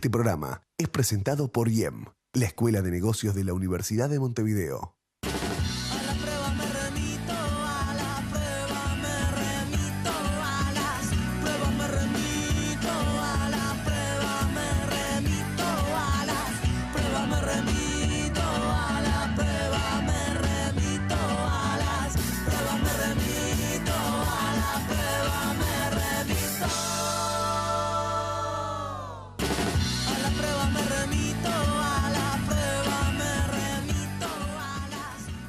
Este programa es presentado por IEM, la Escuela de Negocios de la Universidad de Montevideo.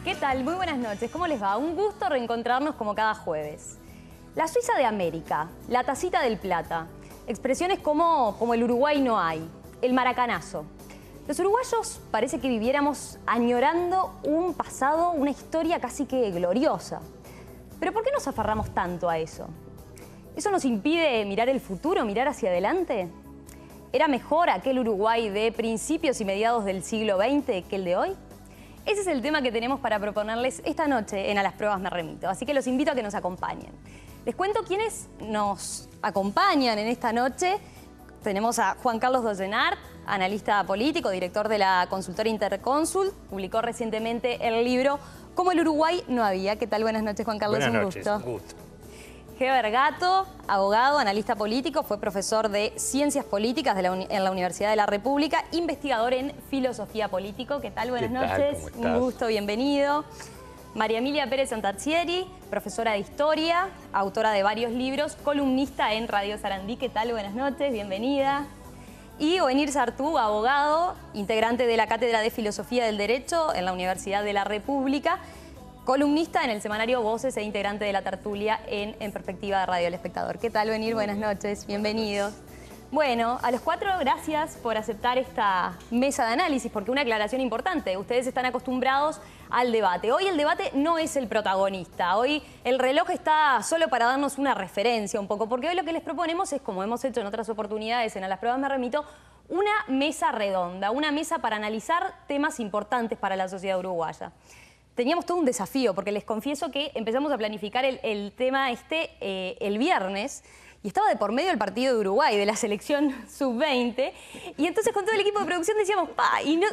¿Qué tal? Muy buenas noches. ¿Cómo les va? Un gusto reencontrarnos como cada jueves. La Suiza de América, la tacita del plata, expresiones como el Uruguay no hay, el maracanazo. Los uruguayos parece que viviéramos añorando un pasado, una historia casi que gloriosa. ¿Pero por qué nos aferramos tanto a eso? ¿Eso nos impide mirar el futuro, mirar hacia adelante? ¿Era mejor aquel Uruguay de principios y mediados del siglo XX que el de hoy? Ese es el tema que tenemos para proponerles esta noche en A las Pruebas Me Remito, así que los invito a que nos acompañen. Les cuento quiénes nos acompañan en esta noche. Tenemos a Juan Carlos Dollenart, analista político, director de la consultora Interconsult. Publicó recientemente el libro Como el Uruguay no había. ¿Qué tal? Buenas noches, Juan Carlos. Buenas noches, un gusto. Heber Gato, abogado, analista político, fue profesor de Ciencias Políticas en la Universidad de la República, investigador en Filosofía Político. ¿Qué tal? Buenas noches. ¿Cómo estás? Un gusto, bienvenido. María Emilia Pérez Santarcieri, profesora de Historia, autora de varios libros, columnista en Radio Sarandí. ¿Qué tal? Buenas noches, bienvenida. Y Ovenir Sartú, abogado, integrante de la Cátedra de Filosofía del Derecho en la Universidad de la República, columnista en el semanario Voces e integrante de la tertulia en Perspectiva de Radio El Espectador. ¿Qué tal, Venir? Buenas noches, bienvenidos. Bueno, a los cuatro, gracias por aceptar esta mesa de análisis, porque una aclaración importante, ustedes están acostumbrados al debate. Hoy el debate no es el protagonista, hoy el reloj está solo para darnos una referencia un poco, porque hoy lo que les proponemos es, como hemos hecho en otras oportunidades en A las Pruebas Me Remito, una mesa redonda, una mesa para analizar temas importantes para la sociedad uruguaya. Teníamos todo un desafío, porque les confieso que empezamos a planificar el tema el viernes, y estaba de por medio el partido de Uruguay, de la selección sub-20, y entonces con todo el equipo de producción decíamos,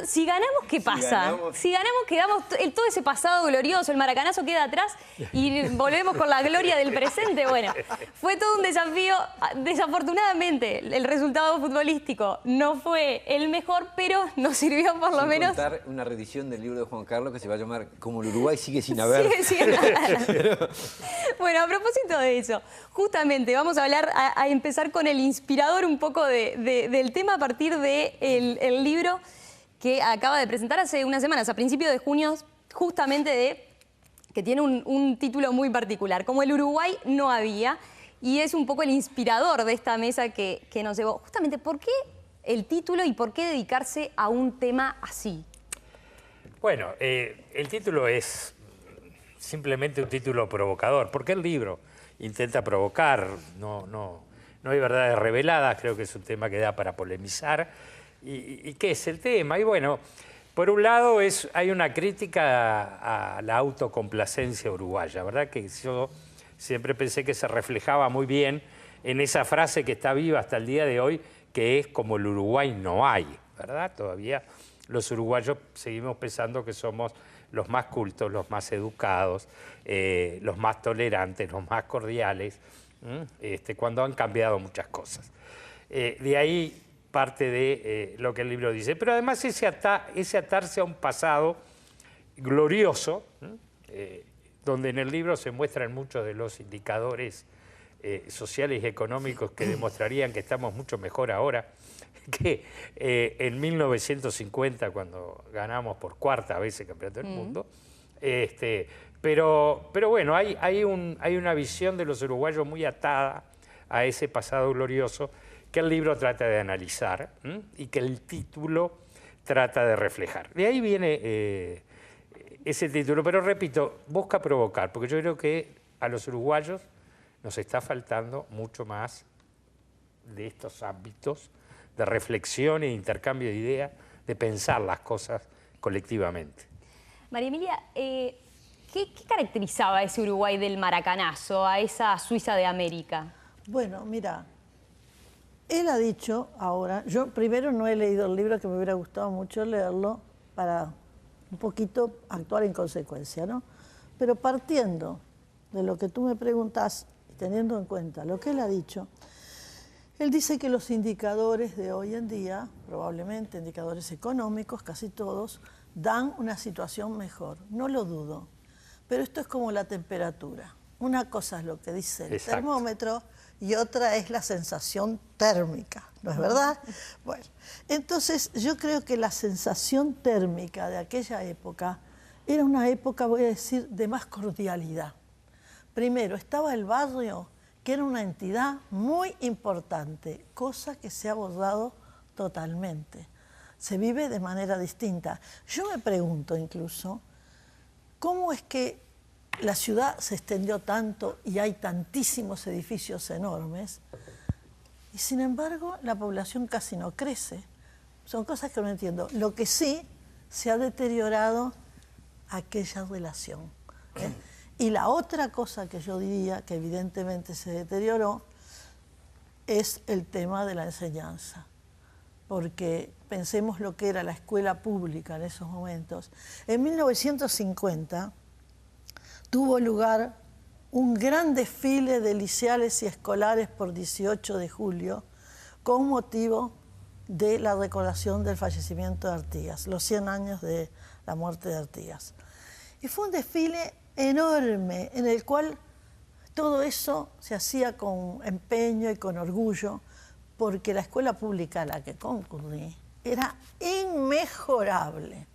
si ganamos, ¿qué pasa? Si ganamos, quedamos todo ese pasado glorioso, el maracanazo queda atrás y volvemos con la gloria del presente. Bueno, fue todo un desafío. Desafortunadamente, el resultado futbolístico no fue el mejor, pero nos sirvió por lo menos... contar una reedición del libro de Juan Carlos que se va a llamar Como el Uruguay sigue sin haber. Sigue sin haber. Bueno, a propósito de eso, justamente vamos a hablar, a empezar con el inspirador un poco del tema a partir del libro que acaba de presentar hace unas semanas, a principios de junio, justamente que tiene un título muy particular, Como el Uruguay no había, y es un poco el inspirador de esta mesa que nos llevó. Justamente, ¿por qué el título y por qué dedicarse a un tema así? Bueno, el título es simplemente un título provocador, porque el libro intenta provocar, no hay verdades reveladas, creo que es un tema que da para polemizar. ¿Y qué es el tema? Y bueno, por un lado hay una crítica a la autocomplacencia uruguaya, ¿verdad? Que yo siempre pensé que se reflejaba muy bien en esa frase que está viva hasta el día de hoy, que es como el Uruguay no hay, ¿verdad? Todavía los uruguayos seguimos pensando que somos los más cultos, los más educados, los más tolerantes, los más cordiales, cuando han cambiado muchas cosas. De ahí parte de lo que el libro dice. Pero además ese atarse a un pasado glorioso, donde en el libro se muestran muchos de los indicadores sociales y económicos que demostrarían que estamos mucho mejor ahora que en 1950, cuando ganamos por cuarta vez el campeonato del mundo. Pero bueno, hay una visión de los uruguayos muy atada a ese pasado glorioso que el libro trata de analizar y que el título trata de reflejar. De ahí viene ese título, pero repito, busca provocar, porque yo creo que a los uruguayos nos está faltando mucho más de estos ámbitos de reflexión e intercambio de ideas, de pensar las cosas colectivamente. María Emilia, ¿qué caracterizaba a ese Uruguay del maracanazo, a esa Suiza de América? Bueno, mira, él ha dicho ahora, yo primero no he leído el libro, que me hubiera gustado mucho leerlo para un poquito actuar en consecuencia, ¿no? Pero partiendo de lo que tú me preguntás y teniendo en cuenta lo que él ha dicho, él dice que los indicadores de hoy en día, probablemente indicadores económicos, casi todos, dan una situación mejor. No lo dudo, pero esto es como la temperatura. Una cosa es lo que dice el termómetro y otra es la sensación térmica, ¿no es verdad? Bueno, entonces yo creo que la sensación térmica de aquella época era una época, voy a decir, de más cordialidad. Primero, estaba el barrio, que era una entidad muy importante, cosa que se ha borrado totalmente. Se vive de manera distinta. Yo me pregunto incluso, ¿cómo es que la ciudad se extendió tanto y hay tantísimos edificios enormes y sin embargo la población casi no crece? Son cosas que no entiendo. Lo que sí, se ha deteriorado aquella relación, ¿eh? Y la otra cosa que yo diría que evidentemente se deterioró es el tema de la enseñanza. Porque pensemos lo que era la escuela pública en esos momentos. En 1950 tuvo lugar un gran desfile de liceales y escolares por 18 de julio con motivo de la recordación del fallecimiento de Artigas, los 100 años de la muerte de Artigas. Y fue un desfile enorme en el cual todo eso se hacía con empeño y con orgullo, porque la escuela pública a la que concurrí era inmejorable,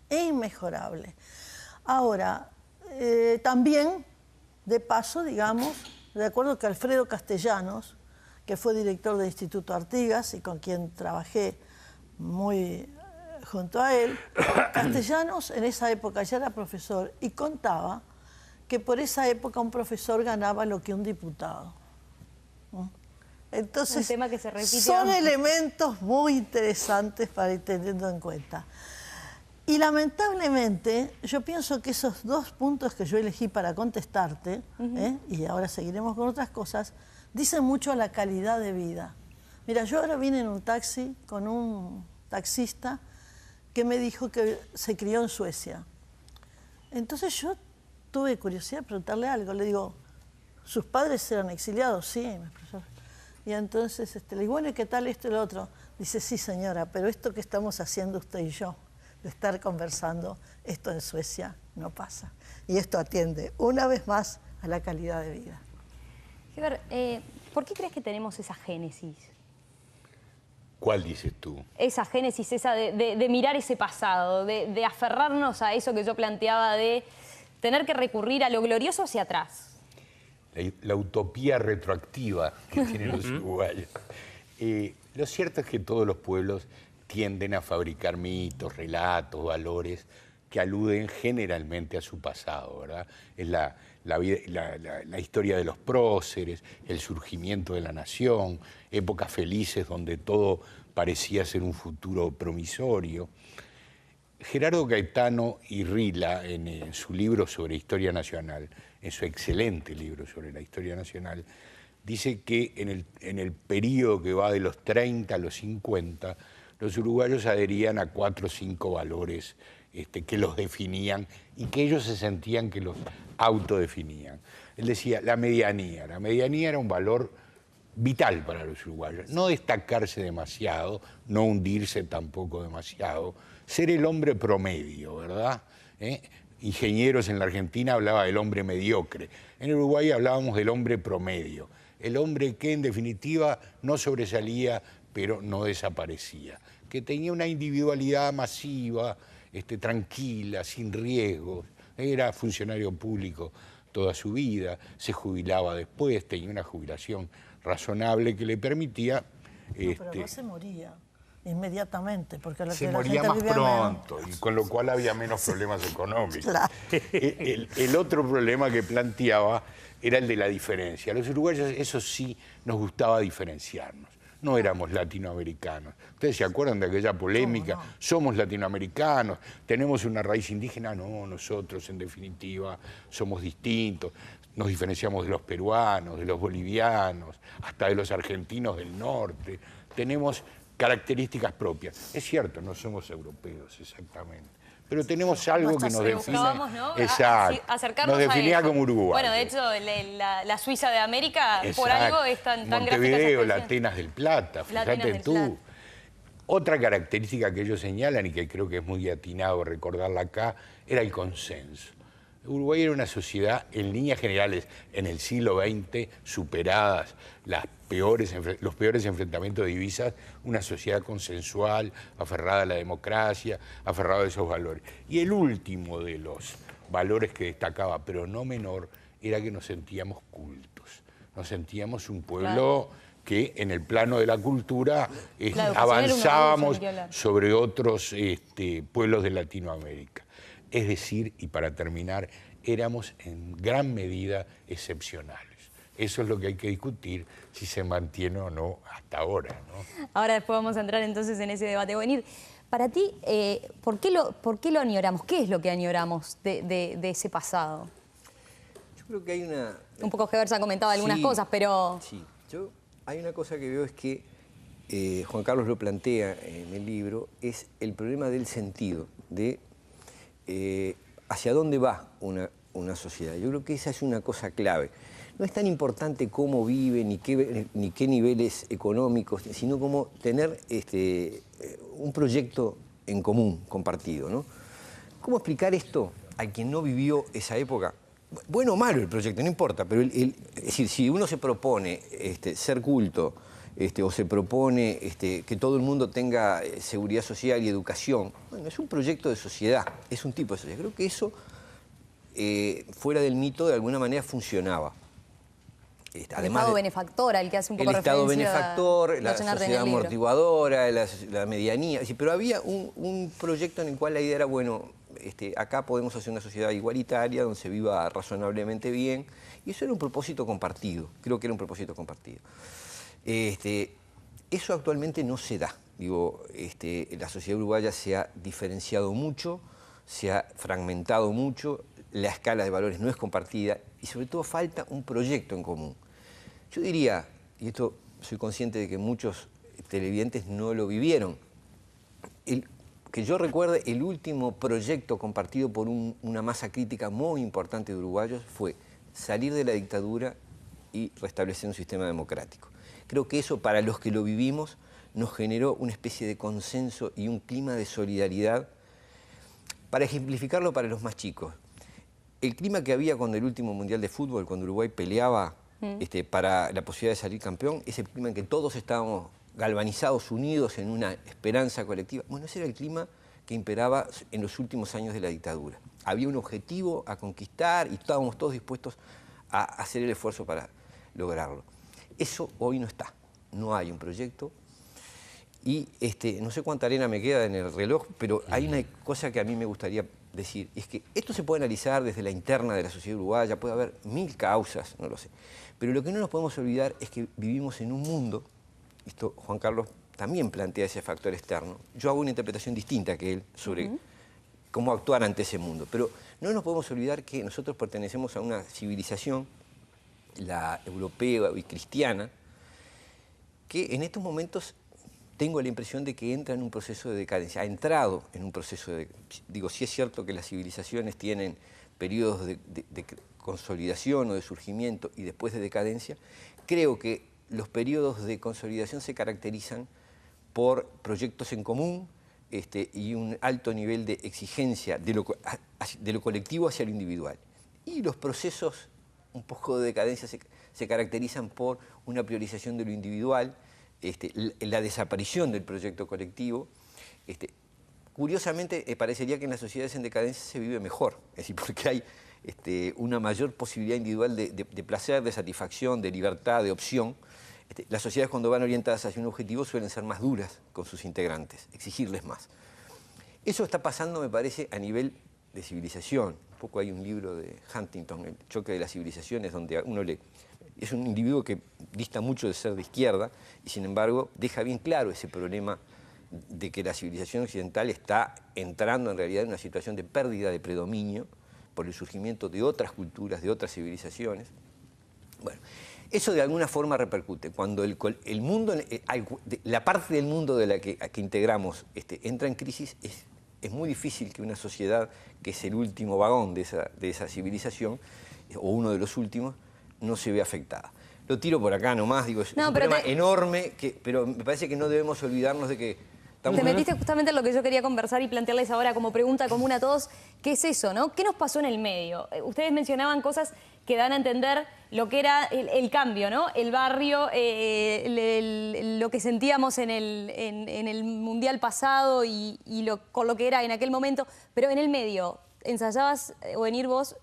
inmejorable. Ahora, también, de paso, digamos, de acuerdo que Alfredo Castellanos, que fue director del Instituto Artigas y con quien trabajé muy junto a él, Castellanos en esa época ya era profesor y contaba que por esa época un profesor ganaba lo que un diputado. Entonces, un tema que se repite son elementos muy interesantes para ir teniendo en cuenta. Y lamentablemente, yo pienso que esos dos puntos que yo elegí para contestarte, y ahora seguiremos con otras cosas, dicen mucho a la calidad de vida. Mira, yo ahora vine en un taxi con un taxista que me dijo que se crió en Suecia. Entonces yo tuve curiosidad de preguntarle algo. Le digo, ¿sus padres eran exiliados? Sí, profesor. Y entonces le digo, bueno, ¿y qué tal esto y lo otro? Dice, sí, señora, pero esto que estamos haciendo usted y yo, de estar conversando, esto en Suecia no pasa. Y esto atiende una vez más a la calidad de vida. Heber, ¿por qué crees que tenemos esa génesis? ¿Cuál dices tú? Esa génesis, esa de mirar ese pasado, de aferrarnos a eso que yo planteaba, de tener que recurrir a lo glorioso hacia atrás. La utopía retroactiva que tienen los uruguayos. Lo cierto es que todos los pueblos tienden a fabricar mitos, relatos, valores que aluden generalmente a su pasado, ¿verdad? Es la historia de los próceres, el surgimiento de la nación, épocas felices donde todo parecía ser un futuro promisorio. Gerardo Gaetano Irrila, en su libro sobre historia nacional, en su excelente libro sobre la historia nacional, dice que en el periodo que va de los 30 a los 50, los uruguayos adherían a 4 o 5 valores que los definían y que ellos se sentían que los autodefinían. Él decía, la medianía era un valor vital para los uruguayos. No destacarse demasiado, no hundirse tampoco demasiado, ser el hombre promedio, ¿verdad? Ingenieros en la Argentina hablaba del hombre mediocre. En Uruguay hablábamos del hombre promedio. El hombre que en definitiva no sobresalía, pero no desaparecía. Que tenía una individualidad masiva, tranquila, sin riesgos. Era funcionario público toda su vida, se jubilaba después, tenía una jubilación razonable que le permitía... pero no se moría inmediatamente, porque se moría más pronto, y con lo cual había menos problemas económicos. Claro. El otro problema que planteaba era el de la diferencia. Los uruguayos, eso sí, nos gustaba diferenciarnos. No éramos latinoamericanos. ¿Ustedes se acuerdan de aquella polémica? No. Somos latinoamericanos, tenemos una raíz indígena. No, nosotros en definitiva somos distintos. nos diferenciamos de los peruanos, de los bolivianos, hasta de los argentinos del norte. Tenemos características propias. Es cierto, no somos europeos exactamente, pero tenemos algo que nos define. Buscábamos, ¿no? Exacto. Acercarnos nos definía a eso. como Uruguay. Bueno, de hecho, la Suiza de América, por algo es tan gráfica esa Montevideo, expresión. la Atenas del Plata, La Atenas fíjate del tú. Plata. Otra característica que ellos señalan y que creo que es muy atinado recordarla acá, era el consenso. Uruguay era una sociedad, en líneas generales, en el siglo XX, superadas los peores enfrentamientos de divisas, una sociedad consensual, aferrada a la democracia, aferrada a esos valores. Y el último de los valores que destacaba, pero no menor, era que nos sentíamos cultos. Nos sentíamos un pueblo que en el plano de la cultura avanzábamos sobre otros pueblos de Latinoamérica. Es decir, y para terminar, éramos en gran medida excepcionales. Eso es lo que hay que discutir, si se mantiene o no hasta ahora, ¿no? Ahora después vamos a entrar entonces en ese debate. Venir, para ti, ¿por qué lo añoramos? ¿Qué es lo que añoramos de ese pasado? Yo creo que hay una... Un poco Heber se ha comentado algunas cosas, pero... Sí, hay una cosa que veo es que Juan Carlos lo plantea en el libro, es el problema del sentido, de hacia dónde va una sociedad. Yo creo que esa es una cosa clave. No es tan importante cómo vive, ni qué niveles económicos, sino cómo tener un proyecto en común, compartido, ¿no? ¿Cómo explicar esto a quien no vivió esa época? Bueno o malo el proyecto, no importa, pero es decir, si uno se propone ser culto, o se propone que todo el mundo tenga seguridad social y educación, bueno, es un proyecto de sociedad, es un tipo de sociedad. Creo que eso, fuera del mito, de alguna manera funcionaba. El Estado benefactor, al que hace un poco referencia. El Estado benefactor, la sociedad amortiguadora, la medianía. Pero había un proyecto en el cual la idea era, bueno, acá podemos hacer una sociedad igualitaria, donde se viva razonablemente bien. Y eso era un propósito compartido. Creo que era un propósito compartido. Eso actualmente no se da. Digo, la sociedad uruguaya se ha diferenciado mucho, se ha fragmentado mucho, la escala de valores no es compartida y sobre todo falta un proyecto en común. Yo diría, y esto soy consciente de que muchos televidentes no lo vivieron, que yo recuerde el último proyecto compartido por una masa crítica muy importante de uruguayos fue salir de la dictadura y restablecer un sistema democrático. Creo que eso, para los que lo vivimos, nos generó una especie de consenso y un clima de solidaridad. Para ejemplificarlo para los más chicos, el clima que había cuando el último Mundial de Fútbol, cuando Uruguay peleaba para la posibilidad de salir campeón, ese clima en que todos estábamos galvanizados, unidos en una esperanza colectiva, bueno, ese era el clima que imperaba en los últimos años de la dictadura. Había un objetivo a conquistar y estábamos todos dispuestos a hacer el esfuerzo para lograrlo. Eso hoy no está, no hay un proyecto y no sé cuánta arena me queda en el reloj, pero hay una cosa que a mí me gustaría decir, es que esto se puede analizar desde la interna de la sociedad uruguaya, puede haber 1000 causas, no lo sé, pero lo que no nos podemos olvidar es que vivimos en un mundo, esto Juan Carlos también plantea ese factor externo, yo hago una interpretación distinta que él sobre cómo actuar ante ese mundo, pero no nos podemos olvidar que nosotros pertenecemos a una civilización, la europea y cristiana, que en estos momentos tengo la impresión de que entra en un proceso de decadencia, ha entrado en un proceso de... Digo, sí es cierto que las civilizaciones tienen periodos de consolidación o de surgimiento y después de decadencia, creo que los periodos de consolidación se caracterizan por proyectos en común y un alto nivel de exigencia de lo colectivo hacia lo individual. Y los procesos un poco de decadencia se caracterizan por una priorización de lo individual, la desaparición del proyecto colectivo. Curiosamente, parecería que en las sociedades en decadencia se vive mejor, es decir, porque hay una mayor posibilidad individual de placer, de satisfacción, de libertad, de opción. Las sociedades, cuando van orientadas hacia un objetivo, suelen ser más duras con sus integrantes, exigirles más. Eso está pasando, me parece, a nivel de civilización. Un poco hay un libro de Huntington, El choque de las civilizaciones, donde uno lee. Es un individuo que dista mucho de ser de izquierda y, sin embargo, deja bien claro ese problema de que la civilización occidental está entrando en realidad en una situación de pérdida de predominio por el surgimiento de otras culturas, de otras civilizaciones. Bueno, eso de alguna forma repercute. Cuando el mundo, la parte del mundo de la que integramos entra en crisis, es muy difícil que una sociedad que es el último vagón de esa civilización, o uno de los últimos, no se vea afectada. Lo tiro por acá nomás, digo, es un problema enorme, pero me parece que no debemos olvidarnos de que... Te metiste justamente en lo que yo quería conversar y plantearles ahora como pregunta común a todos, ¿qué es eso, no? ¿Qué nos pasó en el medio? Ustedes mencionaban cosas que dan a entender lo que era el cambio, ¿no? El barrio, lo que sentíamos en el Mundial pasado y con lo que era en aquel momento, pero en el medio, ensayabas, o venir vos,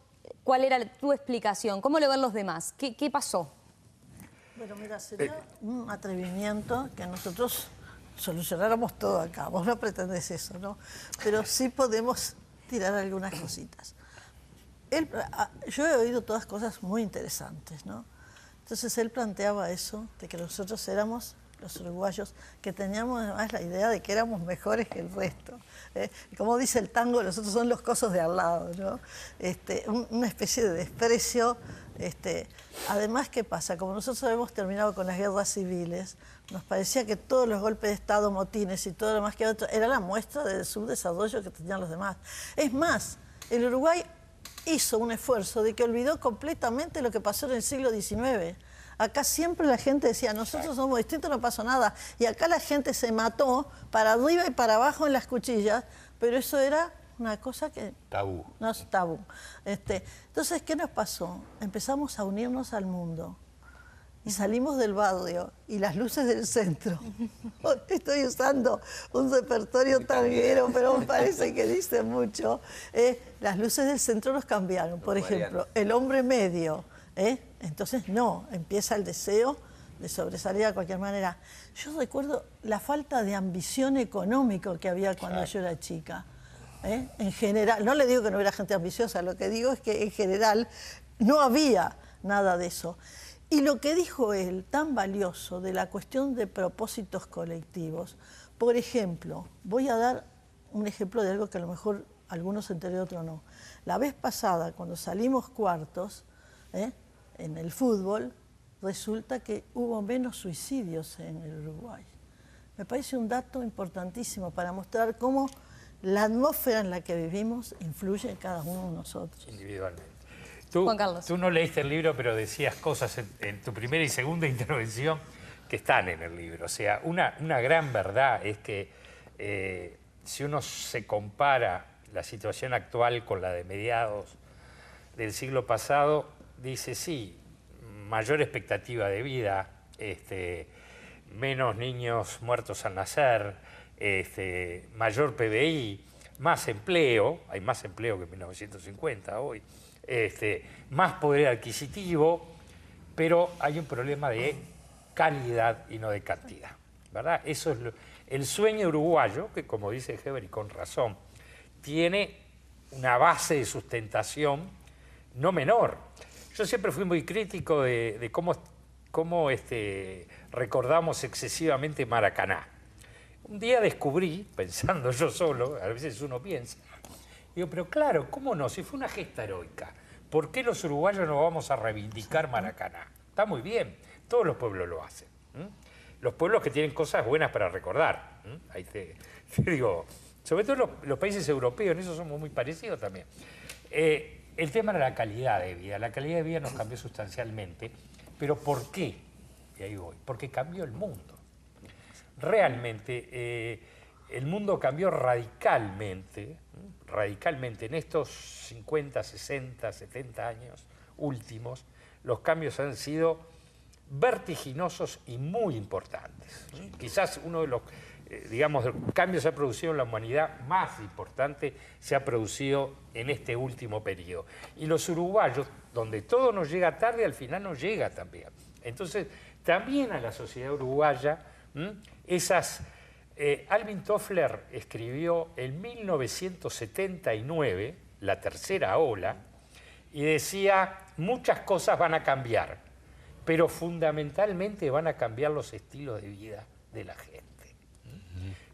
¿cuál era tu explicación? ¿Cómo lo ven los demás? ¿Qué pasó? Bueno, mira, sería un atrevimiento que nosotros solucionáramos todo acá. Vos no pretendés eso, ¿no? Pero sí podemos tirar algunas cositas. Yo he oído todas cosas muy interesantes, ¿no? Entonces él planteaba eso, de que nosotros éramos los uruguayos, que teníamos además la idea de que éramos mejores que el resto. Como dice el tango, nosotros son los cosos de al lado, ¿no? Una especie de desprecio. Además, ¿qué pasa? Como nosotros habíamos terminado con las guerras civiles, nos parecía que todos los golpes de Estado, motines y todo lo más que otro, era la muestra del subdesarrollo que tenían los demás. Es más, el Uruguay hizo un esfuerzo de que olvidó completamente lo que pasó en el siglo XIX. Acá siempre la gente decía, nosotros somos distintos, no pasó nada. Y acá la gente se mató para arriba y para abajo en las cuchillas, pero eso era una cosa que... Tabú. No es tabú. Entonces, ¿qué nos pasó? Empezamos a unirnos al mundo. Y salimos del barrio y las luces del centro. Estoy usando un repertorio tanguero, pero me parece que dice mucho. Las luces del centro nos cambiaron. Por ejemplo, el hombre medio. Entonces, no, empieza el deseo de sobresalir de cualquier manera. Yo recuerdo la falta de ambición económica que había cuando yo era chica. En general, no le digo que no hubiera gente ambiciosa, lo que digo es que en general no había nada de eso. Y lo que dijo él, tan valioso, de la cuestión de propósitos colectivos, por ejemplo, voy a dar un ejemplo de algo que a lo mejor algunos se enteré, otros no. La vez pasada, cuando salimos cuartos, en el fútbol, resulta que hubo menos suicidios en el Uruguay. Me parece un dato importantísimo para mostrar cómo la atmósfera en la que vivimos influye en cada uno de nosotros. Individualmente. Juan Carlos. Tú no leíste el libro, pero decías cosas en tu primera y segunda intervención que están en el libro. O sea, una gran verdad es que si uno se compara la situación actual con la de mediados del siglo pasado, dice sí, mayor expectativa de vida, menos niños muertos al nacer, mayor PBI, más empleo, hay más empleo que en 1950 hoy, más poder adquisitivo, pero hay un problema de calidad y no de cantidad, ¿verdad? Eso es el sueño uruguayo, que como dice Heber y con razón, tiene una base de sustentación no menor. Yo siempre fui muy crítico de cómo recordamos excesivamente Maracaná. Un día descubrí, pensando yo solo, a veces uno piensa, digo, pero claro, ¿cómo no? Si fue una gesta heroica, ¿por qué los uruguayos no vamos a reivindicar Maracaná? Está muy bien, todos los pueblos lo hacen. Los pueblos que tienen cosas buenas para recordar. Ahí te digo, sobre todo los países europeos, en eso somos muy parecidos también. El tema era la calidad de vida. La calidad de vida nos cambió sustancialmente. ¿Pero por qué? Y ahí voy. Porque cambió el mundo. Realmente, el mundo cambió radicalmente en estos 50, 60, 70 años últimos. Los cambios han sido vertiginosos y muy importantes. Quizás uno de los cambios se ha producido en la humanidad más importante se ha producido en este último periodo. Y los uruguayos, donde todo nos llega tarde, al final nos llega también. Entonces, también a la sociedad uruguaya, Alvin Toffler escribió en 1979, La tercera ola, y decía, muchas cosas van a cambiar, pero fundamentalmente van a cambiar los estilos de vida de la gente.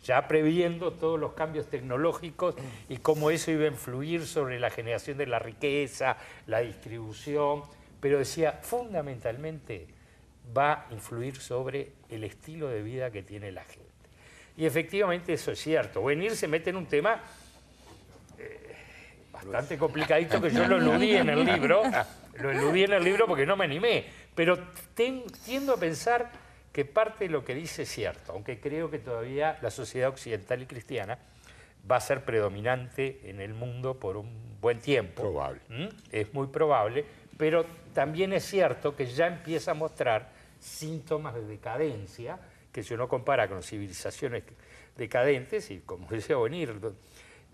Ya previendo todos los cambios tecnológicos y cómo eso iba a influir sobre la generación de la riqueza, la distribución, pero decía, fundamentalmente va a influir sobre el estilo de vida que tiene la gente. Y efectivamente eso es cierto. Wenir se mete en un tema bastante complicadito que yo lo eludí en el libro. Lo eludí en el libro porque no me animé. Pero tiendo a pensar que parte de lo que dice es cierto, aunque creo que todavía la sociedad occidental y cristiana va a ser predominante en el mundo por un buen tiempo. Probable. Es muy probable, pero también es cierto que ya empieza a mostrar síntomas de decadencia, que si uno compara con civilizaciones decadentes, y como decía Wenir,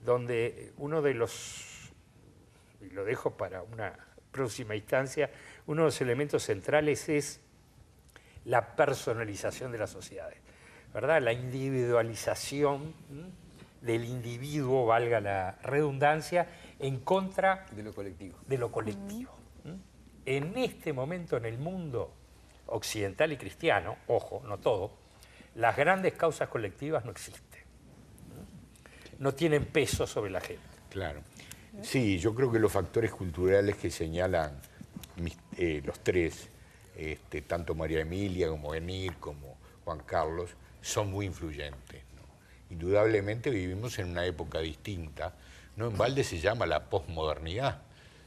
donde uno de los, y lo dejo para una próxima instancia, uno de los elementos centrales es la personalización de las sociedades, ¿verdad? La individualización del individuo, valga la redundancia, en contra De lo colectivo. de lo colectivo. En este momento en el mundo occidental y cristiano, ojo, no todo, las grandes causas colectivas no existen. No tienen peso sobre la gente. Claro. Sí, yo creo que los factores culturales que señalan los tres, tanto María Emilia como Wenir, como Juan Carlos, son muy influyentes, ¿no? Indudablemente vivimos en una época distinta, no en balde se llama la posmodernidad.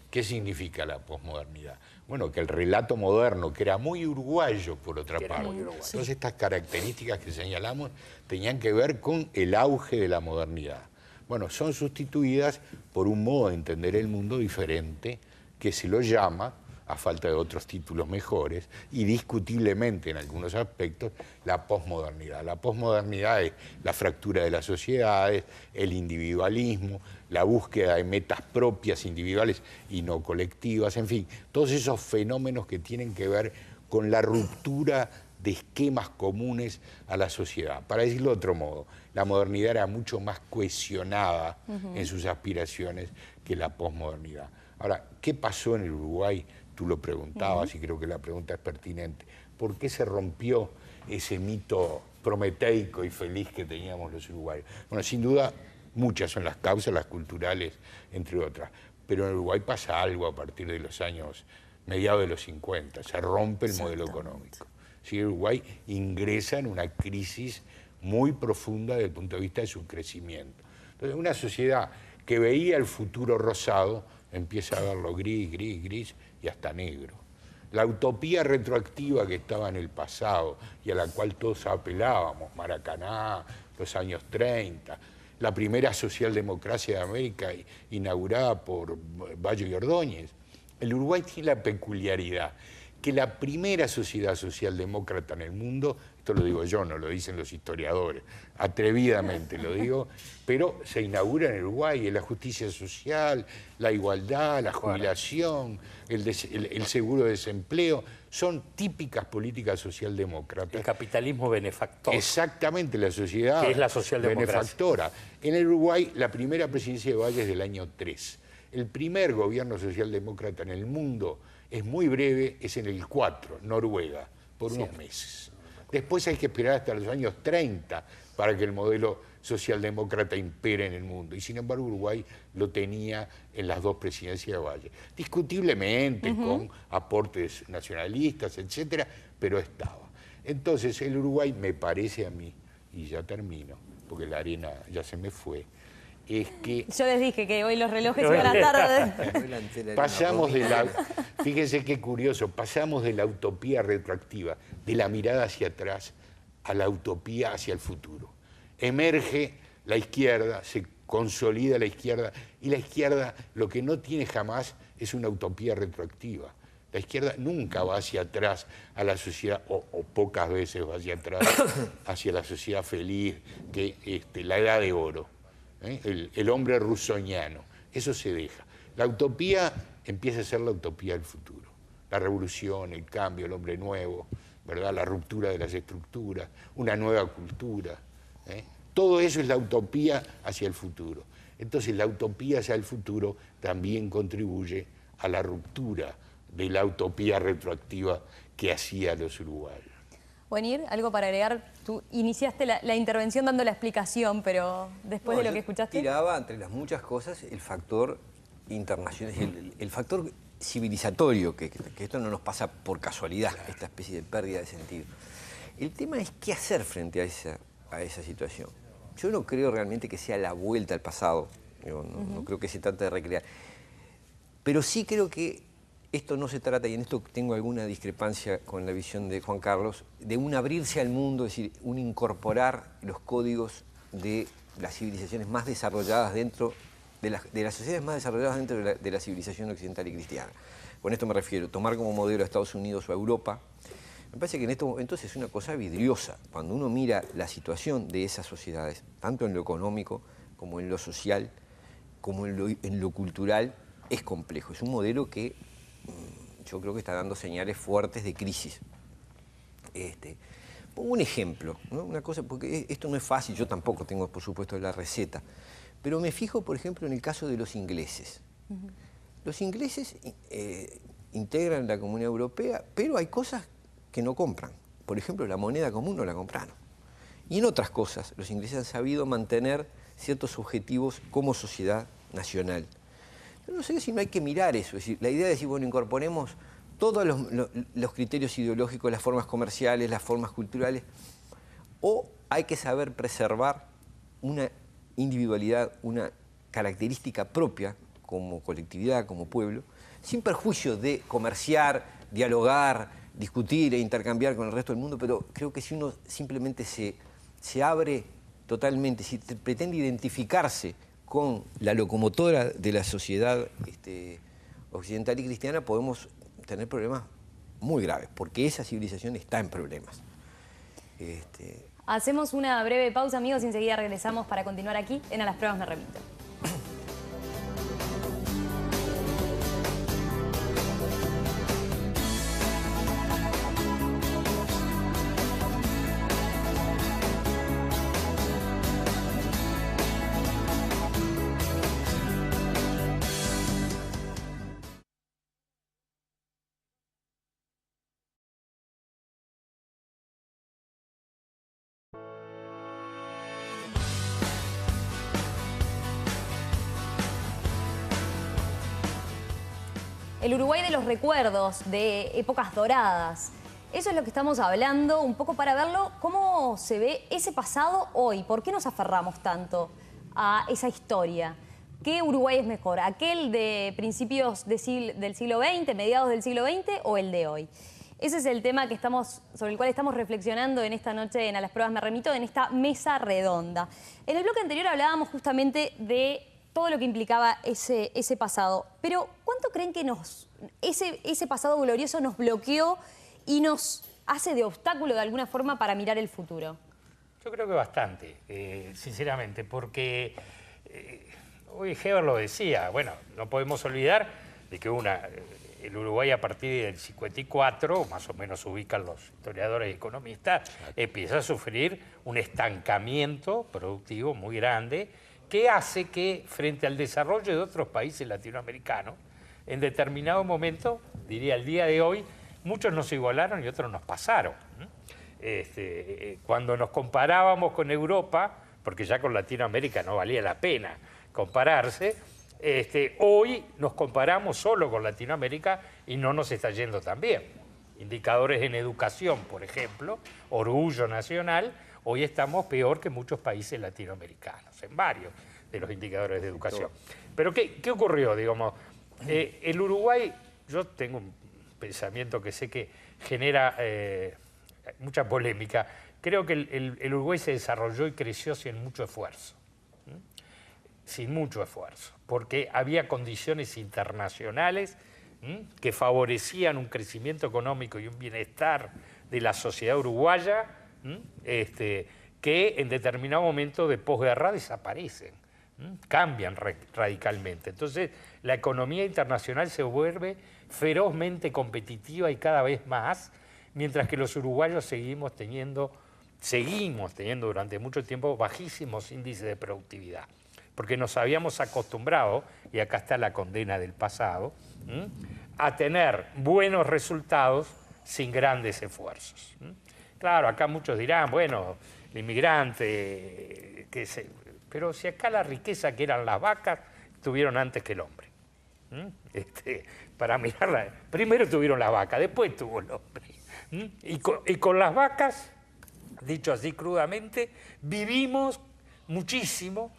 ¿Qué significa la posmodernidad? Bueno, que el relato moderno, que era muy uruguayo por otra parte, todas estas características que señalamos tenían que ver con el auge de la modernidad. Bueno, son sustituidas por un modo de entender el mundo diferente que se lo llama, a falta de otros títulos mejores, y discutiblemente en algunos aspectos, la posmodernidad. La posmodernidad es la fractura de las sociedades, el individualismo, la búsqueda de metas propias individuales y no colectivas, en fin, todos esos fenómenos que tienen que ver con la ruptura de esquemas comunes a la sociedad. Para decirlo de otro modo, la modernidad era mucho más cohesionada en sus aspiraciones que la posmodernidad. Ahora, ¿qué pasó en el Uruguay? Tú lo preguntabas y creo que la pregunta es pertinente. ¿Por qué se rompió ese mito prometeico y feliz que teníamos los uruguayos? Bueno, sin duda, muchas son las causas, las culturales, entre otras. Pero en Uruguay pasa algo a partir de los años, mediados de los 50. Se rompe el modelo económico. ¿Sí? Uruguay ingresa en una crisis muy profunda desde el punto de vista de su crecimiento. Entonces, una sociedad que veía el futuro rosado empieza a verlo gris, gris, gris y hasta negro. La utopía retroactiva que estaba en el pasado y a la cual todos apelábamos, Maracaná, los años 30, la primera socialdemocracia de América inaugurada por Bayo y Ordóñez. El Uruguay tiene la peculiaridad que la primera sociedad socialdemócrata en el mundo, esto lo digo yo, no lo dicen los historiadores, atrevidamente lo digo, pero se inaugura en Uruguay, en la justicia social, la igualdad, la jubilación, el seguro de desempleo, son típicas políticas socialdemócratas. El capitalismo benefactor. Exactamente, la sociedad que es la socialdemocracia. benefactora. En el Uruguay, la primera presidencia de Valle es del año 3. El primer gobierno socialdemócrata en el mundo es muy breve, es en el 4, Noruega, por unos meses. Después hay que esperar hasta los años 30 para que el modelo socialdemócrata impere en el mundo. Y sin embargo Uruguay lo tenía en las dos presidencias de Valle. Discutiblemente, con aportes nacionalistas, etcétera, pero estaba. Entonces el Uruguay, me parece a mí, y ya termino, porque la arena ya se me fue, es que Yo les dije que hoy los relojes iban a tarde. pasamos de la, fíjense qué curioso, pasamos de la utopía retroactiva, de la mirada hacia atrás, a la utopía hacia el futuro. Emerge la izquierda, se consolida la izquierda, y la izquierda lo que no tiene jamás es una utopía retroactiva. La izquierda nunca va hacia atrás a la sociedad, o pocas veces va hacia atrás, hacia la sociedad feliz, que la edad de oro. El hombre russoñano, eso se deja. La utopía empieza a ser la utopía del futuro. La revolución, el cambio, el hombre nuevo, ¿verdad? La ruptura de las estructuras, una nueva cultura. Todo eso es la utopía hacia el futuro. Entonces la utopía hacia el futuro también contribuye a la ruptura de la utopía retroactiva que hacía los uruguayos. Wenir, ¿algo para agregar? Tú iniciaste la intervención dando la explicación, pero después de lo que escuchaste... Tiraba, entre las muchas cosas, el factor internacional, el factor civilizatorio, que esto no nos pasa por casualidad, esta especie de pérdida de sentido. El tema es qué hacer frente a esa situación. Yo no creo realmente que sea la vuelta al pasado, no creo que se trate de recrear, pero sí creo que esto no se trata, y en esto tengo alguna discrepancia con la visión de Juan Carlos, de un abrirse al mundo, es decir, un incorporar los códigos de las civilizaciones más desarrolladas dentro de las sociedades más desarrolladas dentro de la civilización occidental y cristiana. Con esto me refiero, tomar como modelo a Estados Unidos o a Europa. Me parece que en estos momentos es una cosa vidriosa. Cuando uno mira la situación de esas sociedades, tanto en lo económico como en lo social, como en lo cultural, es complejo. Es un modelo que yo creo que está dando señales fuertes de crisis. Pongo un ejemplo, ¿no? Una cosa, porque esto no es fácil, yo tampoco tengo, por supuesto, la receta, pero me fijo, por ejemplo, en el caso de los ingleses. Los ingleses integran la Comunidad Europea, pero hay cosas que no compran. Por ejemplo, la moneda común no la compraron. Y en otras cosas, los ingleses han sabido mantener ciertos objetivos como sociedad nacional. Yo no sé si no hay que mirar eso, es decir, la idea de decir, bueno, incorporemos todos los criterios ideológicos, las formas comerciales, las formas culturales, o hay que saber preservar una individualidad, una característica propia como colectividad, como pueblo, sin perjuicio de comerciar, dialogar, discutir e intercambiar con el resto del mundo, pero creo que si uno simplemente se abre totalmente, si pretende identificarse con la locomotora de la sociedad occidental y cristiana, podemos tener problemas muy graves, porque esa civilización está en problemas. Hacemos una breve pausa, amigos, y enseguida regresamos para continuar aquí en A las Pruebas Me Remito. El Uruguay de los recuerdos, de épocas doradas. Eso es lo que estamos hablando, un poco para verlo, cómo se ve ese pasado hoy. ¿Por qué nos aferramos tanto a esa historia? ¿Qué Uruguay es mejor? ¿Aquel de principios del siglo XX, mediados del siglo XX o el de hoy? Ese es el tema sobre el cual estamos reflexionando en esta noche en A las Pruebas Me Remito, en esta mesa redonda. En el bloque anterior hablábamos justamente de todo lo que implicaba ese pasado. Pero, ¿cuánto creen que ese pasado glorioso nos bloqueó y nos hace de obstáculo de alguna forma para mirar el futuro? Yo creo que bastante, sinceramente, porque hoy Heber lo decía, bueno, no podemos olvidar de que el Uruguay a partir del 54, más o menos ubican los historiadores y economistas, empieza a sufrir un estancamiento productivo muy grande, que hace que, frente al desarrollo de otros países latinoamericanos, en determinado momento, diría el día de hoy, muchos nos igualaron y otros nos pasaron. Cuando nos comparábamos con Europa, porque ya con Latinoamérica no valía la pena compararse, hoy nos comparamos solo con Latinoamérica y no nos está yendo tan bien. Indicadores en educación, por ejemplo, orgullo nacional, hoy estamos peor que muchos países latinoamericanos, en varios de los indicadores de educación. Pero ¿qué ocurrió? Digamos, el Uruguay, yo tengo un pensamiento que sé que genera mucha polémica. Creo que el Uruguay se desarrolló y creció sin mucho esfuerzo. Sin mucho esfuerzo, porque había condiciones internacionales que favorecían un crecimiento económico y un bienestar de la sociedad uruguaya, que en determinado momento de posguerra desaparecen, cambian radicalmente. Entonces, la economía internacional se vuelve ferozmente competitiva y cada vez más, mientras que los uruguayos seguimos teniendo durante mucho tiempo bajísimos índices de productividad, porque nos habíamos acostumbrado, y acá está la condena del pasado, a tener buenos resultados sin grandes esfuerzos. Claro, acá muchos dirán, bueno, el inmigrante, pero si acá la riqueza que eran las vacas, tuvieron antes que el hombre. Para mirarla, primero tuvieron las vacas, después tuvo el hombre. Y con las vacas, dicho así crudamente, vivimos muchísimo.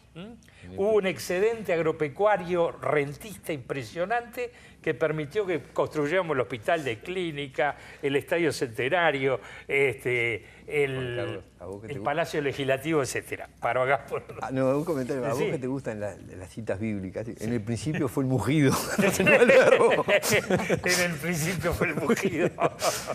Hubo un excedente agropecuario rentista impresionante que permitió que construyamos el hospital de clínica, el estadio centenario, el palacio legislativo, etcétera. No, un comentario. ¿A vos que te gustan las citas bíblicas? En el principio fue el mugido. En el principio fue el mugido.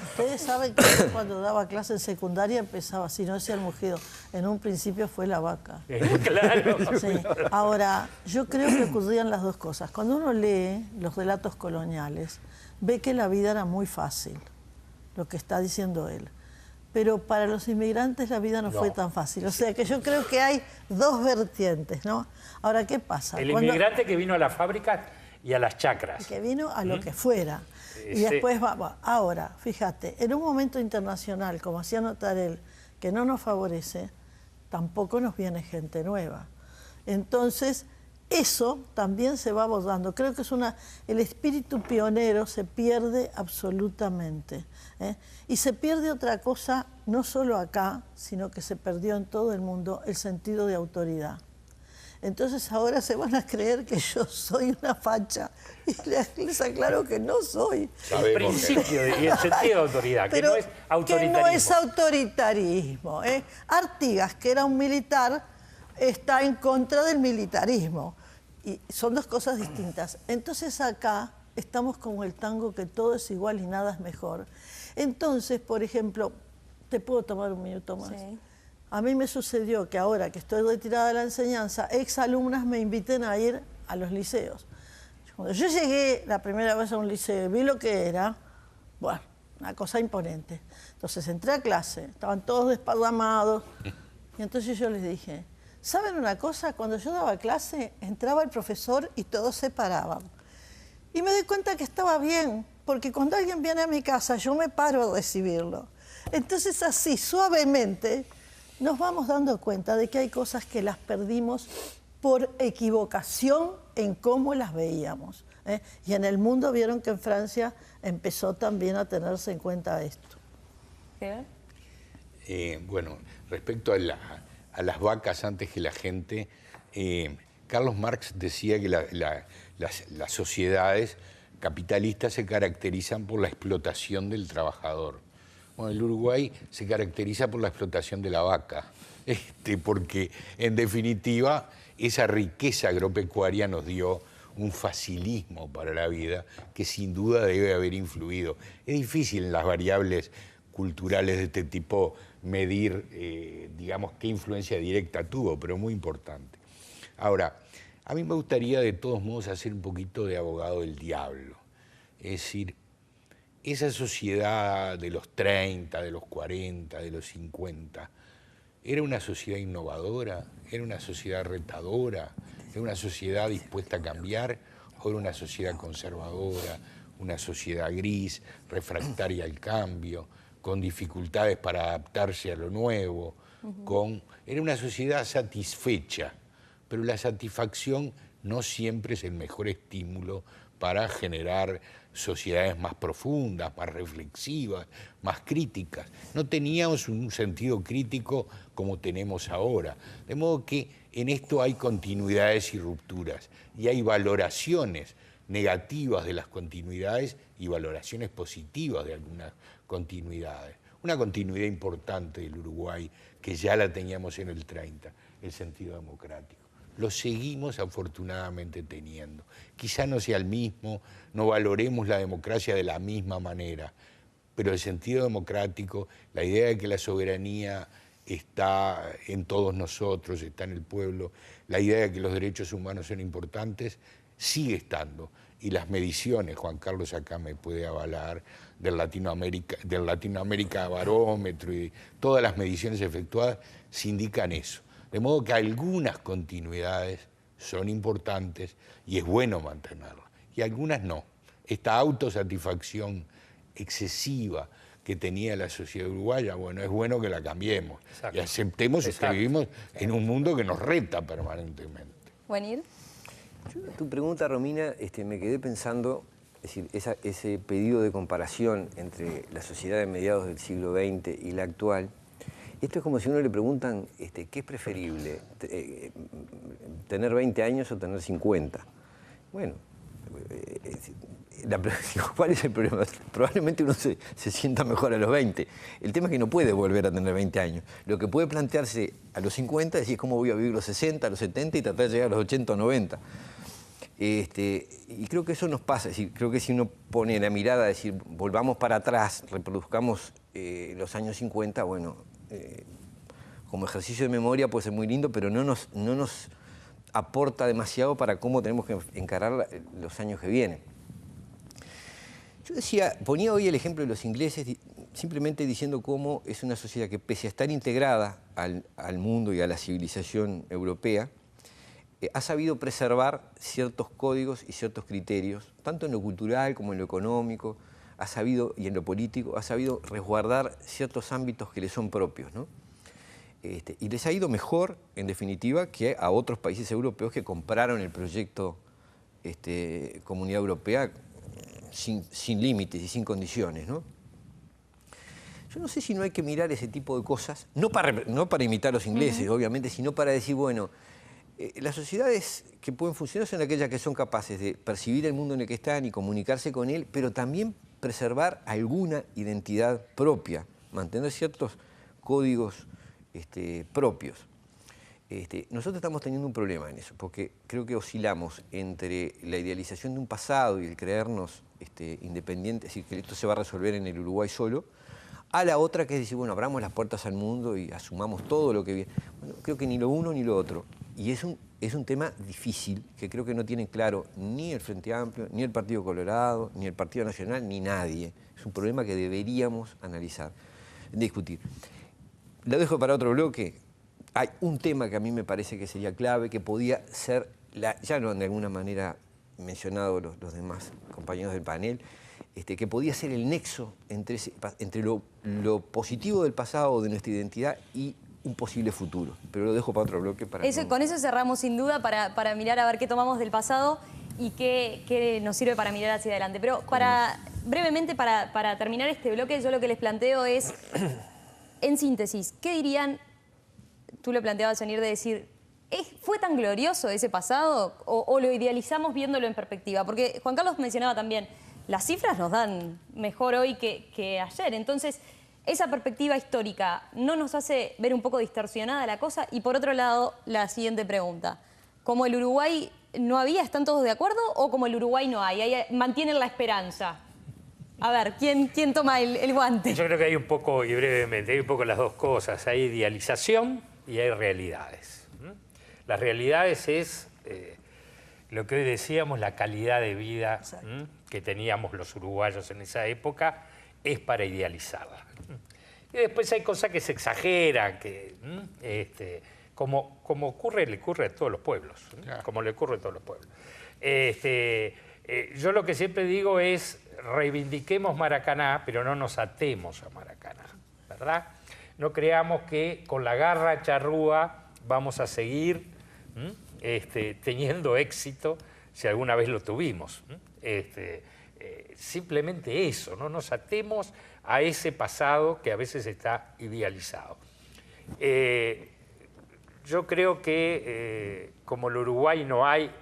Ustedes saben que yo cuando daba clase en secundaria empezaba así, no decía el mugido. En un principio fue la vaca. Claro. Sí. Ahora, yo creo que ocurrían las dos cosas. Cuando uno lee los relatos coloniales, ve que la vida era muy fácil, lo que está diciendo él. Pero para los inmigrantes la vida no fue tan fácil. O sea que yo creo que hay dos vertientes, ¿no? Ahora, ¿qué pasa? El inmigrante que vino a las fábricas y a las chacras. Que vino a lo que fuera. Y después va. Ahora, fíjate, en un momento internacional, como hacía notar él, que no nos favorece, tampoco nos viene gente nueva. Entonces, eso también se va abordando. Creo que el espíritu pionero se pierde absolutamente. Y se pierde otra cosa, no solo acá, sino que se perdió en todo el mundo, el sentido de autoridad. Entonces ahora se van a creer que yo soy una facha y les aclaro que no soy. El principio y el sentido de autoridad, que no es autoritarismo. Que no es autoritarismo. Artigas, que era un militar, está en contra del militarismo. Y son dos cosas distintas. Entonces acá estamos como el tango, que todo es igual y nada es mejor. Entonces, por ejemplo, ¿te puedo tomar un minuto más? Sí. A mí me sucedió que ahora que estoy retirada de la enseñanza, exalumnas me inviten a ir a los liceos. Cuando yo llegué la primera vez a un liceo y vi lo que era, bueno, una cosa imponente. Entonces entré a clase, estaban todos desparramados, y entonces yo les dije, ¿saben una cosa? Cuando yo daba clase, entraba el profesor y todos se paraban. Y me di cuenta que estaba bien, porque cuando alguien viene a mi casa, yo me paro a recibirlo. Entonces así, suavemente, nos vamos dando cuenta de que hay cosas que las perdimos por equivocación en cómo las veíamos. Y en el mundo vieron que en Francia empezó también a tenerse en cuenta esto. Bueno, respecto a las vacas antes que la gente, Carlos Marx decía que las sociedades capitalistas se caracterizan por la explotación del trabajador. Bueno, el Uruguay se caracteriza por la explotación de la vaca, porque en definitiva esa riqueza agropecuaria nos dio un facilismo para la vida que sin duda debe haber influido. Es difícil en las variables culturales de este tipo medir, digamos, qué influencia directa tuvo, pero muy importante. Ahora, a mí me gustaría de todos modos hacer un poquito de abogado del diablo. Es decir, esa sociedad de los 30, de los 40, de los 50, ¿era una sociedad innovadora? ¿Era una sociedad retadora? ¿Era una sociedad dispuesta a cambiar? ¿O era una sociedad conservadora, una sociedad gris, refractaria al cambio, con dificultades para adaptarse a lo nuevo? Era una sociedad satisfecha, pero la satisfacción no siempre es el mejor estímulo para generar sociedades más profundas, más reflexivas, más críticas. No teníamos un sentido crítico como tenemos ahora. De modo que en esto hay continuidades y rupturas, y hay valoraciones negativas de las continuidades y valoraciones positivas de algunas continuidades. Una continuidad importante del Uruguay, que ya la teníamos en el 30, el sentido democrático. Lo seguimos afortunadamente teniendo. Quizá no sea el mismo, no valoremos la democracia de la misma manera, pero el sentido democrático, la idea de que la soberanía está en todos nosotros, está en el pueblo, la idea de que los derechos humanos son importantes, sigue estando. Y las mediciones, Juan Carlos acá me puede avalar, del Latinoamérica Barómetro y todas las mediciones efectuadas, se indican eso. De modo que algunas continuidades son importantes y es bueno mantenerlas, y algunas no. Esta autosatisfacción excesiva que tenía la sociedad uruguaya. Bueno, es bueno que la cambiemos. Exacto. Y aceptemos que Exacto. vivimos en un mundo que nos reta permanentemente. Wenir. Tu pregunta, Romina, me quedé pensando, es decir, ese pedido de comparación entre la sociedad de mediados del siglo XX y la actual. Esto es como si a uno le preguntan, ¿qué es preferible? ¿Tener 20 años o tener 50? Bueno, ¿cuál es el problema? Probablemente uno se sienta mejor a los 20. El tema es que no puede volver a tener 20 años. Lo que puede plantearse a los 50 es decir, cómo voy a vivir los 60, los 70 y tratar de llegar a los 80 o 90. Y creo que eso nos pasa. Es decir, creo que si uno pone la mirada, es decir, volvamos para atrás, reproduzcamos los años 50, bueno, como ejercicio de memoria puede ser muy lindo, pero no nos aporta demasiado para cómo tenemos que encarar los años que vienen. Yo ponía hoy el ejemplo de los ingleses, simplemente diciendo cómo es una sociedad que, pese a estar integrada al mundo y a la civilización europea, ha sabido preservar ciertos códigos y ciertos criterios, tanto en lo cultural como en lo económico, y en lo político, ha sabido resguardar ciertos ámbitos que le son propios, ¿no? Y les ha ido mejor, en definitiva, que a otros países europeos que compraron el proyecto Comunidad Europea sin límites y sin condiciones, ¿no? Yo no sé si no hay que mirar ese tipo de cosas, no para imitar a los ingleses, obviamente, sino para decir, bueno, las sociedades que pueden funcionar son aquellas que son capaces de percibir el mundo en el que están y comunicarse con él, pero también preservar alguna identidad propia, mantener ciertos códigos propios. Nosotros estamos teniendo un problema en eso, porque creo que oscilamos entre la idealización de un pasado y el creernos independientes, es decir, que esto se va a resolver en el Uruguay solo, a la otra que es decir, bueno, abramos las puertas al mundo y asumamos todo lo que viene. Bueno, creo que ni lo uno ni lo otro. Y es un tema difícil, que creo que no tienen claro ni el Frente Amplio, ni el Partido Colorado, ni el Partido Nacional, ni nadie. Es un problema que deberíamos analizar, discutir. Lo dejo para otro bloque. Hay un tema que a mí me parece que sería clave, que podía ser, ya lo han de alguna manera mencionado los demás compañeros del panel, que podía ser el nexo entre lo positivo del pasado, de nuestra identidad, y un posible futuro. Pero lo dejo para otro bloque. Con eso cerramos sin duda para mirar a ver qué tomamos del pasado y qué nos sirve para mirar hacia adelante. Pero brevemente, para terminar este bloque, yo lo que les planteo es, en síntesis, ¿qué dirían? Tú lo planteabas, Wenir, de decir, ¿fue tan glorioso ese pasado o lo idealizamos viéndolo en perspectiva? Porque Juan Carlos mencionaba también, las cifras nos dan mejor hoy que ayer. Entonces, esa perspectiva histórica no nos hace ver un poco distorsionada la cosa. Y por otro lado, la siguiente pregunta. ¿Como el Uruguay no había, están todos de acuerdo? ¿O como el Uruguay no hay? ¿Mantienen la esperanza? A ver, ¿quién toma el guante? Yo creo que hay un poco, y brevemente, hay un poco las dos cosas. Hay idealización y hay realidades. Las realidades es lo que hoy decíamos, la calidad de vida que teníamos los uruguayos en esa época, es para idealizarla. Y después hay cosas que se exageran, como le ocurre a todos los pueblos, Claro. como le ocurre a todos los pueblos. Yo lo que siempre digo es, reivindiquemos Maracaná, pero no nos atemos a Maracaná, ¿verdad? No creamos que con la garra charrúa vamos a seguir teniendo éxito si alguna vez lo tuvimos. Simplemente eso, no nos atemos a ese pasado que a veces está idealizado. Yo creo que como el Uruguay no hay,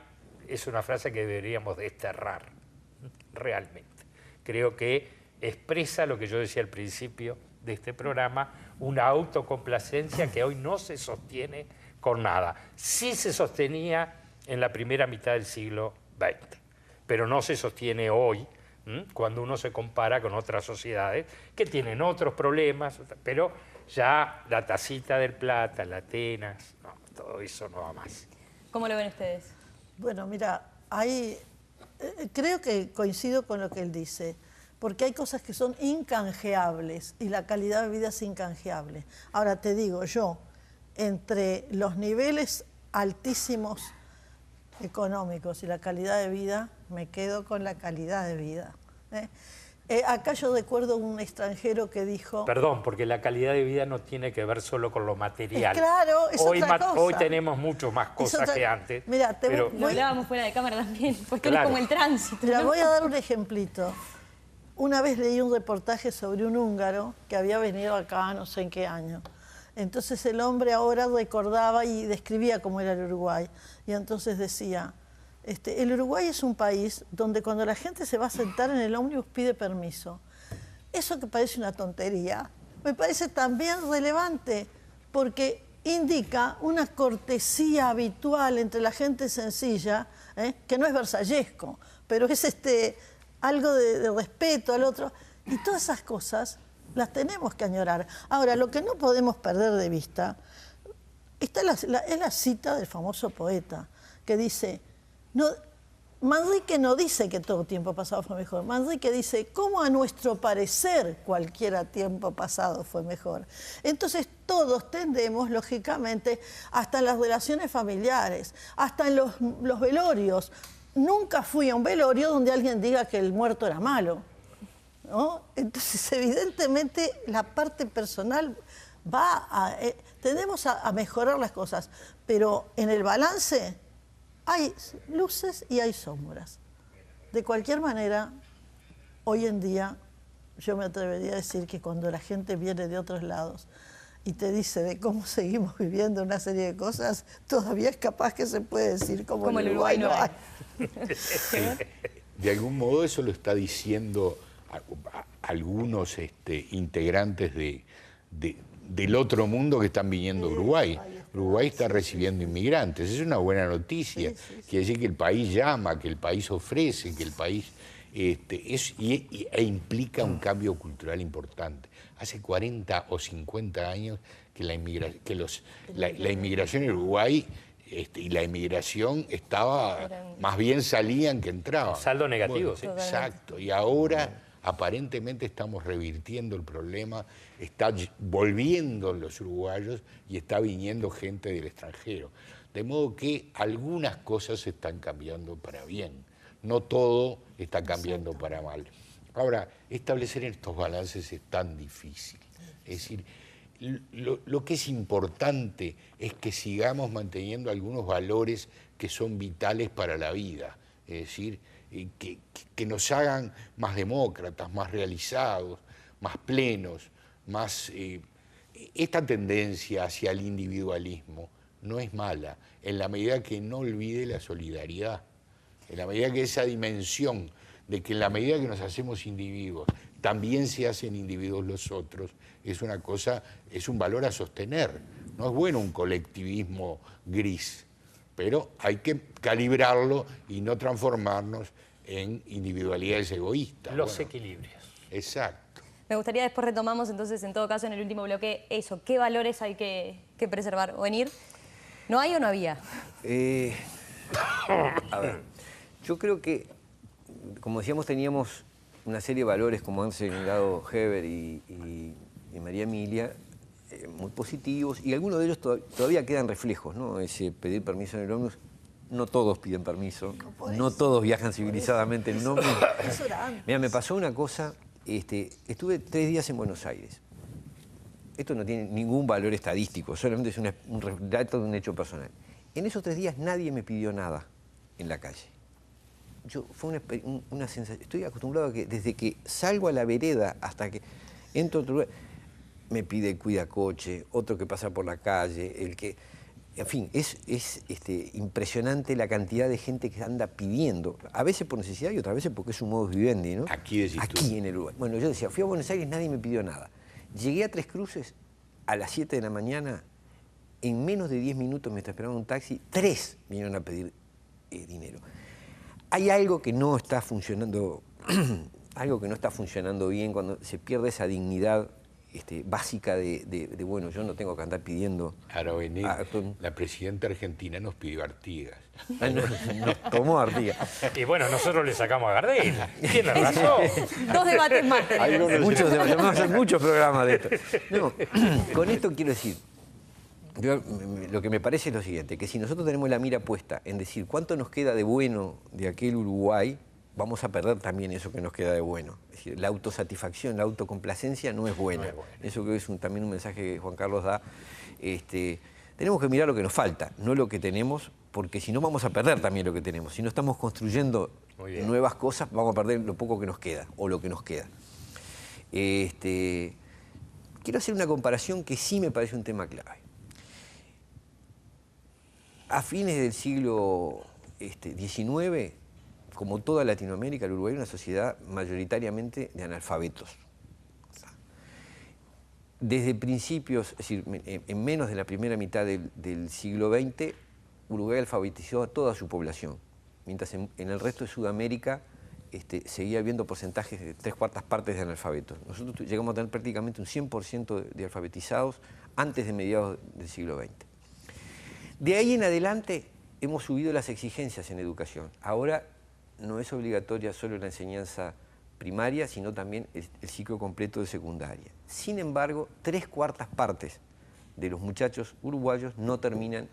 es una frase que deberíamos desterrar, realmente. Creo que expresa lo que yo decía al principio de este programa, una autocomplacencia que hoy no se sostiene con nada. Sí se sostenía en la primera mitad del siglo XX, pero no se sostiene hoy, cuando uno se compara con otras sociedades que tienen otros problemas, pero ya la Tacita del Plata, la Atenas, no, todo eso no va más. ¿Cómo lo ven ustedes? Bueno, mira, creo que coincido con lo que él dice, porque hay cosas que son incanjeables y la calidad de vida es incanjeable. Ahora te digo, yo, entre los niveles altísimos económicos y la calidad de vida, me quedo con la calidad de vida. Acá yo recuerdo un extranjero que dijo... Perdón, porque la calidad de vida no tiene que ver solo con lo material. Claro, es otra cosa. Hoy tenemos mucho más cosas que antes. Mira, Lo hablábamos fuera de cámara también, cuestiones Claro. como el tránsito. Mira, ¿no? voy a dar un ejemplito. Una vez leí un reportaje sobre un húngaro que había venido acá no sé en qué año. Entonces el hombre ahora recordaba y describía cómo era el Uruguay. Y entonces decía, el Uruguay es un país donde cuando la gente se va a sentar en el ómnibus pide permiso. Eso que parece una tontería, me parece también relevante, porque indica una cortesía habitual entre la gente sencilla, que no es versallesco, pero es algo de respeto al otro. Y todas esas cosas las tenemos que añorar. Ahora, lo que no podemos perder de vista es la cita del famoso poeta, que dice, Manrique no dice que todo tiempo pasado fue mejor. Manrique dice, ¿cómo a nuestro parecer cualquier tiempo pasado fue mejor? Entonces todos tendemos, lógicamente, hasta en las relaciones familiares, hasta en los velorios. Nunca fui a un velorio donde alguien diga que el muerto era malo, ¿no? Entonces, evidentemente, la parte personal tendemos a mejorar las cosas, pero en el balance hay luces y hay sombras. De cualquier manera, hoy en día, yo me atrevería a decir que cuando la gente viene de otros lados y te dice de cómo seguimos viviendo una serie de cosas, todavía es capaz que se puede decir como el Uruguay no hay. De algún modo eso lo está diciendo algunos integrantes del otro mundo que están viniendo a Uruguay. Uruguay está recibiendo inmigrantes, es una buena noticia. Quiere decir que el país llama, que el país ofrece, que el país e implica un cambio cultural importante. Hace 40 o 50 años que la inmigración en Uruguay y la inmigración más bien salían que entraban. Saldo negativo, Bueno, sí. Exacto, y ahora aparentemente estamos revirtiendo el problema, está volviendo los uruguayos y está viniendo gente del extranjero. De modo que algunas cosas están cambiando para bien, no todo está cambiando para mal. Ahora, establecer estos balances es tan difícil. Es decir, lo que es importante es que sigamos manteniendo algunos valores que son vitales para la vida, es decir, que nos hagan más demócratas, más realizados, más plenos, más... esta tendencia hacia el individualismo no es mala, en la medida que no olvide la solidaridad, en la medida que esa dimensión de que en la medida que nos hacemos individuos, también se hacen individuos los otros, es una cosa, es un valor a sostener. No es bueno un colectivismo gris, pero hay que calibrarlo y no transformarnos en individualidades egoístas. Los equilibrios. Exacto. Me gustaría después retomamos entonces, en todo caso, en el último bloque, eso, ¿qué valores hay que preservar o venir? ¿No hay o no había? A ver, yo creo que, como decíamos, teníamos una serie de valores, como han señalado Heber y María Emilia, muy positivos, y algunos de ellos todavía quedan reflejos, ¿no? Ese pedir permiso en el ómnibus, no todos piden permiso, no todos viajan civilizadamente en un ómnibus. Mira, me pasó una cosa, estuve 3 días en Buenos Aires. Esto no tiene ningún valor estadístico, solamente es un relato de un hecho personal. En esos 3 días nadie me pidió nada en la calle. Fue una sensación, estoy acostumbrado a que desde que salgo a la vereda hasta que entro a otro lugar, me pide el cuidacoche, otro que pasa por la calle, en fin, es impresionante la cantidad de gente que anda pidiendo, a veces por necesidad y otras veces porque es un modus vivendi, ¿no? Aquí decís tú. Aquí en el Uruguay. Bueno, yo decía, fui a Buenos Aires, nadie me pidió nada. Llegué a Tres Cruces a las 7 de la mañana, en menos de 10 minutos mientras esperaba un taxi, 3 vinieron a pedir dinero. Hay algo que no está funcionando, bien cuando se pierde esa dignidad básica de bueno, yo no tengo que andar pidiendo. Ahora venir, la presidenta argentina nos pidió Artigas. Nos tomó Artigas. Y bueno, nosotros le sacamos a Gardel. Tiene razón. 2 debates más tenemos. Vamos a hacer muchos programas de esto. No, con esto quiero decir, lo que me parece es lo siguiente, que si nosotros tenemos la mira puesta en decir cuánto nos queda de bueno de aquel Uruguay, vamos a perder también eso que nos queda de bueno. Es decir, la autosatisfacción, la autocomplacencia no es buena. Eso creo que es también un mensaje que Juan Carlos da. Tenemos que mirar lo que nos falta, no lo que tenemos, porque si no vamos a perder también lo que tenemos. Si no estamos construyendo nuevas cosas, vamos a perder lo poco que nos queda, o lo que nos queda. Quiero hacer una comparación que sí me parece un tema clave. A fines del siglo XIX, como toda Latinoamérica, el Uruguay era una sociedad mayoritariamente de analfabetos. Desde principios, es decir, en menos de la primera mitad del siglo XX, Uruguay alfabetizó a toda su población, mientras en el resto de Sudamérica seguía habiendo porcentajes de 3/4 partes de analfabetos. Nosotros llegamos a tener prácticamente un 100% de alfabetizados antes de mediados del siglo XX. De ahí en adelante hemos subido las exigencias en educación. Ahora no es obligatoria solo la enseñanza primaria, sino también el ciclo completo de secundaria. Sin embargo, 3/4 partes de los muchachos uruguayos no terminan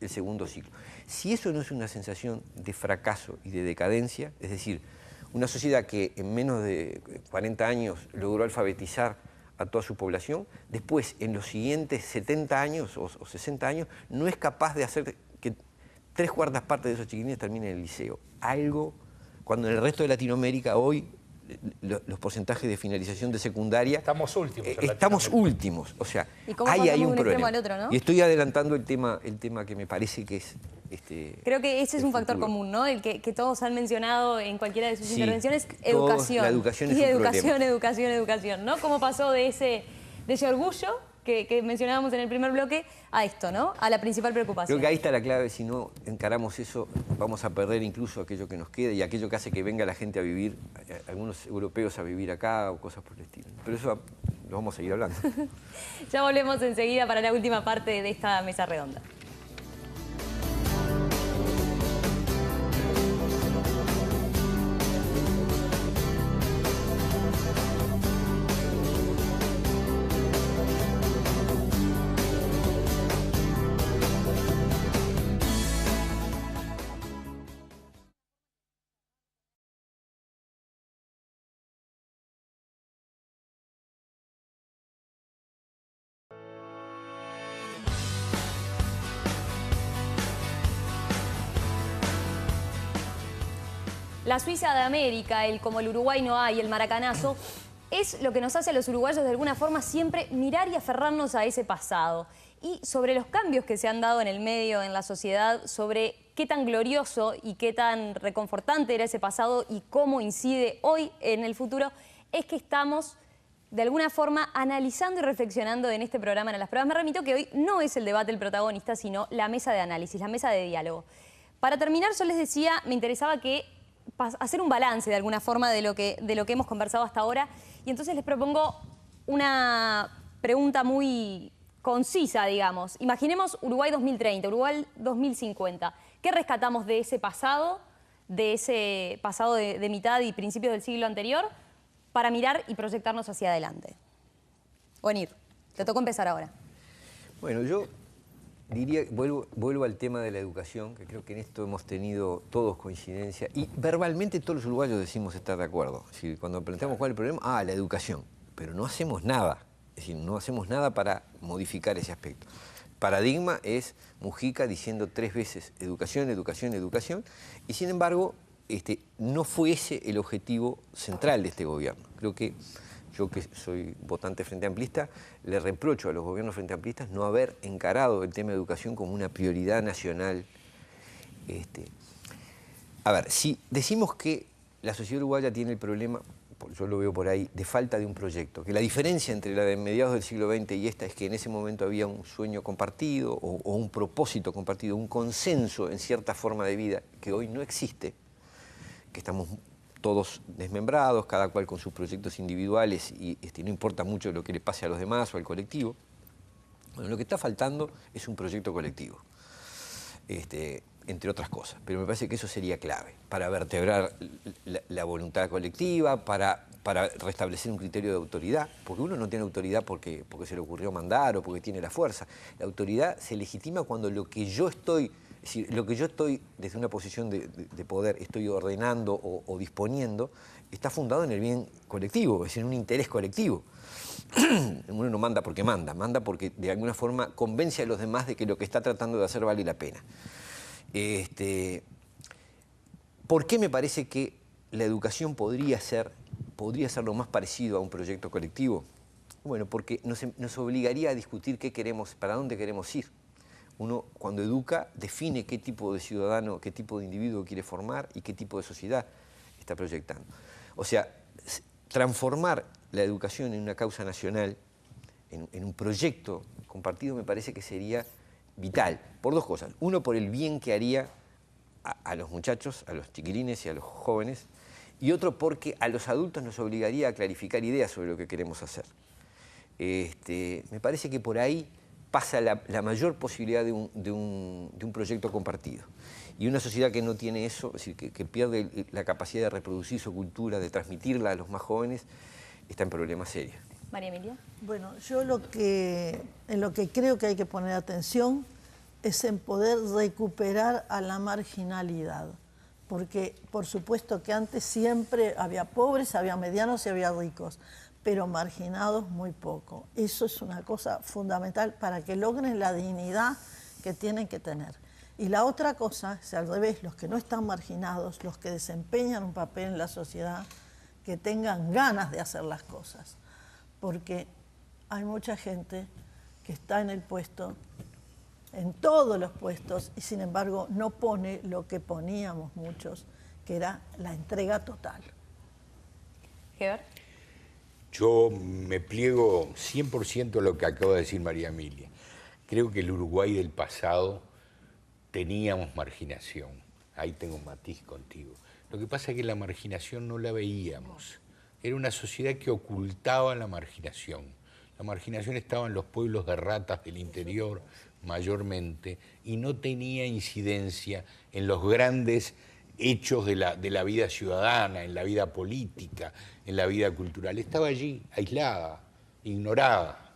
el segundo ciclo. Si eso no es una sensación de fracaso y de decadencia, es decir, una sociedad que en menos de 40 años logró alfabetizar a toda su población, después en los siguientes 70 años o 60 años no es capaz de hacer que 3/4 partes de esos chiquilines terminen el liceo. Algo, cuando en el resto de Latinoamérica hoy los porcentajes de finalización de secundaria... Estamos últimos. Estamos últimos, o sea, ahí hay un un problema. al otro, ¿no? Y estoy adelantando el tema que me parece que es... Creo que ese es un factor futuro. común, ¿no? El que todos han mencionado en cualquiera de sus Sí, intervenciones, todos, educación. la educación es y un educación, problema. educación, ¿no? ¿Cómo pasó de ese orgullo que mencionábamos en el primer bloque a esto, ¿no? A la principal preocupación. Creo que ahí está la clave. Si no encaramos eso, vamos a perder incluso aquello que nos queda y aquello que hace que venga la gente a vivir, algunos europeos a vivir acá o cosas por el estilo. Pero eso lo vamos a seguir hablando. Ya volvemos enseguida para la última parte de esta mesa redonda. La Suiza de América, el como el Uruguay no hay, el maracanazo, es lo que nos hace a los uruguayos de alguna forma siempre mirar y aferrarnos a ese pasado. Y sobre los cambios que se han dado en el medio, en la sociedad, sobre qué tan glorioso y qué tan reconfortante era ese pasado y cómo incide hoy en el futuro, es que estamos de alguna forma analizando y reflexionando en este programa, en las pruebas. Me remito que hoy no es el debate el protagonista, sino la mesa de análisis, la mesa de diálogo. Para terminar, yo les decía, me interesaba hacer un balance de alguna forma de lo que hemos conversado hasta ahora. Y entonces les propongo una pregunta muy concisa, digamos. Imaginemos Uruguay 2030, Uruguay 2050. ¿Qué rescatamos de ese pasado de mitad y principios del siglo anterior para mirar y proyectarnos hacia adelante? Onir, te tocó empezar ahora. Bueno, yo diría, vuelvo al tema de la educación, que creo que en esto hemos tenido todos coincidencia, y verbalmente todos los uruguayos decimos estar de acuerdo. Es decir, cuando planteamos cuál es el problema, la educación, pero no hacemos nada, es decir, no hacemos nada para modificar ese aspecto. Paradigma es Mujica diciendo 3 veces educación, educación, educación, y sin embargo, no fue ese el objetivo central de este gobierno. Creo que yo, que soy votante frente amplista, le reprocho a los gobiernos frente amplistas no haber encarado el tema de educación como una prioridad nacional. A ver, si decimos que la sociedad uruguaya tiene el problema, yo lo veo por ahí, de falta de un proyecto, que la diferencia entre la de mediados del siglo XX y esta es que en ese momento había un sueño compartido o un propósito compartido, un consenso en cierta forma de vida que hoy no existe, que estamos todos desmembrados, cada cual con sus proyectos individuales y no importa mucho lo que le pase a los demás o al colectivo. Bueno, lo que está faltando es un proyecto colectivo, entre otras cosas, pero me parece que eso sería clave para vertebrar la voluntad colectiva, para restablecer un criterio de autoridad, porque uno no tiene autoridad porque se le ocurrió mandar o porque tiene la fuerza. La autoridad se legitima cuando lo que yo estoy Es decir, lo que yo estoy, desde una posición de poder, estoy ordenando o disponiendo, está fundado en el bien colectivo, es decir, en un interés colectivo. Uno no manda porque manda porque de alguna forma convence a los demás de que lo que está tratando de hacer vale la pena. ¿Por qué me parece que la educación podría ser lo más parecido a un proyecto colectivo? Bueno, porque nos obligaría a discutir qué queremos, para dónde queremos ir. Uno, cuando educa, define qué tipo de ciudadano, qué tipo de individuo quiere formar y qué tipo de sociedad está proyectando. O sea, transformar la educación en una causa nacional, en un proyecto compartido, me parece que sería vital, por dos cosas. Uno, por el bien que haría a los muchachos, a los chiquilines y a los jóvenes, y otro, porque a los adultos nos obligaría a clarificar ideas sobre lo que queremos hacer. Me parece que por ahí pasa la mayor posibilidad de un proyecto compartido. Y una sociedad que no tiene eso, es decir, que pierde la capacidad de reproducir su cultura, de transmitirla a los más jóvenes, está en problemas serios. María Emilia. Bueno, yo en lo que creo que hay que poner atención es en poder recuperar a la marginalidad. Porque, por supuesto que antes siempre había pobres, había medianos y había ricos, pero marginados muy poco. Eso es una cosa fundamental para que logren la dignidad que tienen que tener. Y la otra cosa es al revés, los que no están marginados, los que desempeñan un papel en la sociedad, que tengan ganas de hacer las cosas. Porque hay mucha gente que está en el puesto, en todos los puestos, y sin embargo no pone lo que poníamos muchos, que era la entrega total. Heber. Yo me pliego 100% a lo que acaba de decir María Emilia. Creo que el Uruguay del pasado teníamos marginación. Ahí tengo un matiz contigo. Lo que pasa es que la marginación no la veíamos. Era una sociedad que ocultaba la marginación. La marginación estaba en los pueblos de ratas del interior, mayormente, y no tenía incidencia en los grandes hechos de la vida ciudadana, en la vida política, en la vida cultural. Estaba allí, aislada, ignorada.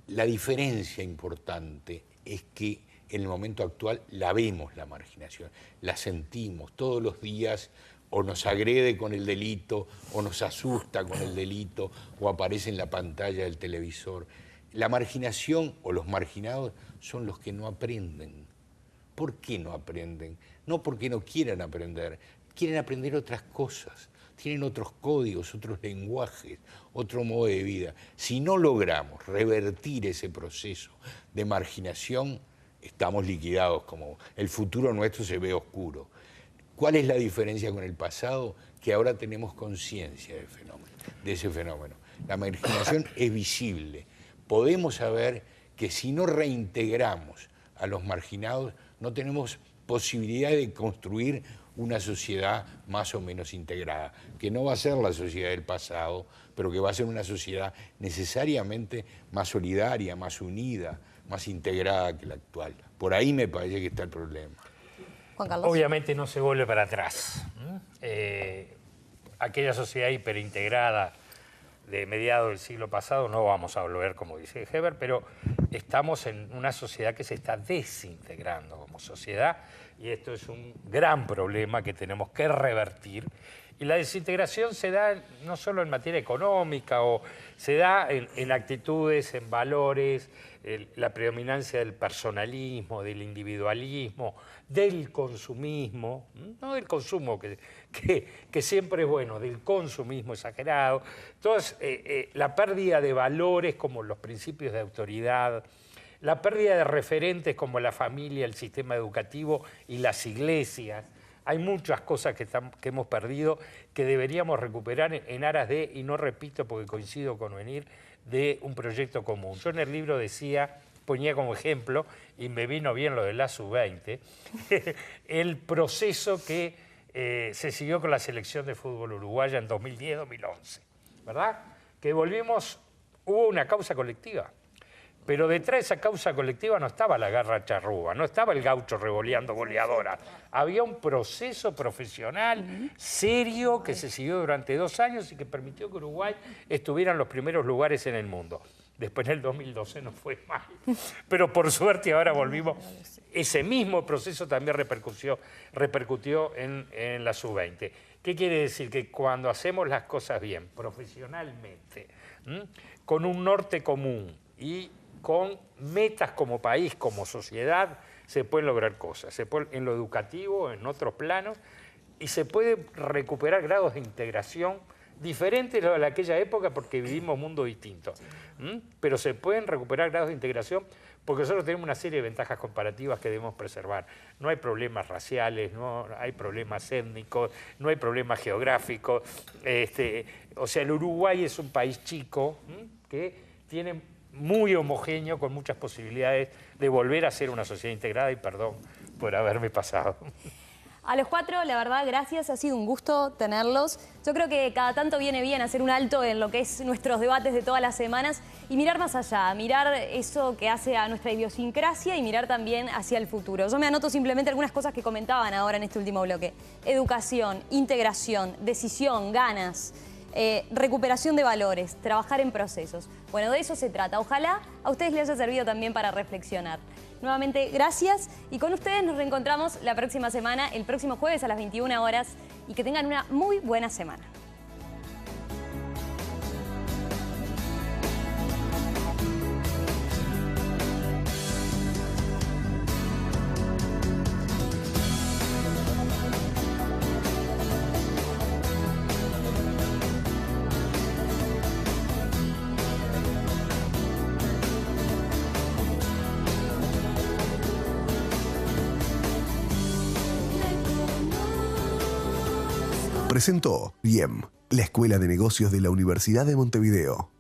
La diferencia importante es que en el momento actual la vemos, la marginación, la sentimos todos los días, o nos agrede con el delito, o nos asusta con el delito, o aparece en la pantalla del televisor. La marginación o los marginados son los que no aprenden. ¿Por qué no aprenden? No porque no quieran aprender, quieren aprender otras cosas, tienen otros códigos, otros lenguajes, otro modo de vida. Si no logramos revertir ese proceso de marginación, estamos liquidados, como el futuro nuestro se ve oscuro. ¿Cuál es la diferencia con el pasado? Que ahora tenemos conciencia de ese fenómeno. La marginación es visible. Podemos saber que si no reintegramos a los marginados, no tenemos posibilidad de construir una sociedad más o menos integrada, que no va a ser la sociedad del pasado, pero que va a ser una sociedad necesariamente más solidaria, más unida, más integrada que la actual. Por ahí me parece que está el problema. Juan Carlos. Obviamente no se vuelve para atrás. Aquella sociedad hiperintegrada de mediados del siglo pasado no vamos a volver, como dice Heber, pero estamos en una sociedad que se está desintegrando como sociedad y esto es un gran problema que tenemos que revertir. Y la desintegración se da no solo en materia económica, o se da en actitudes, en valores, la predominancia del personalismo, del individualismo, del consumismo, no del consumo que siempre es bueno, del consumismo exagerado. Entonces, la pérdida de valores como los principios de autoridad, la pérdida de referentes como la familia, el sistema educativo y las iglesias. Hay muchas cosas que hemos perdido que deberíamos recuperar en aras de, y no repito porque coincido con venir, de un proyecto común. Yo en el libro ponía como ejemplo, y me vino bien lo de la sub-20, el proceso que se siguió con la selección de fútbol uruguaya en 2010-2011, ¿verdad? Que hubo una causa colectiva. Pero detrás de esa causa colectiva no estaba la garra charrúa, no estaba el gaucho revoleando goleadoras. Había un proceso profesional serio que se siguió durante 2 años y que permitió que Uruguay estuviera en los primeros lugares en el mundo. Después en el 2012 no fue mal. Pero por suerte ahora volvimos. Ese mismo proceso también repercutió en la sub-20. ¿Qué quiere decir? Que cuando hacemos las cosas bien, profesionalmente, con un norte común y con metas como país, como sociedad, se pueden lograr cosas. En lo educativo, en otros planos, y se puede recuperar grados de integración diferentes a aquella época porque vivimos mundos distintos. Pero se pueden recuperar grados de integración porque nosotros tenemos una serie de ventajas comparativas que debemos preservar. No hay problemas raciales, no hay problemas étnicos, no hay problemas geográficos. O sea, el Uruguay es un país chico que tiene muy homogéneo, con muchas posibilidades de volver a ser una sociedad integrada, y perdón por haberme pasado. A los cuatro, la verdad, gracias, ha sido un gusto tenerlos. Yo creo que cada tanto viene bien hacer un alto en lo que es nuestros debates de todas las semanas y mirar más allá, mirar eso que hace a nuestra idiosincrasia y mirar también hacia el futuro. Yo me anoto simplemente algunas cosas que comentaban ahora en este último bloque. Educación, integración, decisión, ganas, recuperación de valores, trabajar en procesos. Bueno, de eso se trata. Ojalá a ustedes les haya servido también para reflexionar. Nuevamente, gracias, y con ustedes nos reencontramos la próxima semana, el próximo jueves a las 21 horas, y que tengan una muy buena semana. Presentó IEM, la Escuela de Negocios de la Universidad de Montevideo.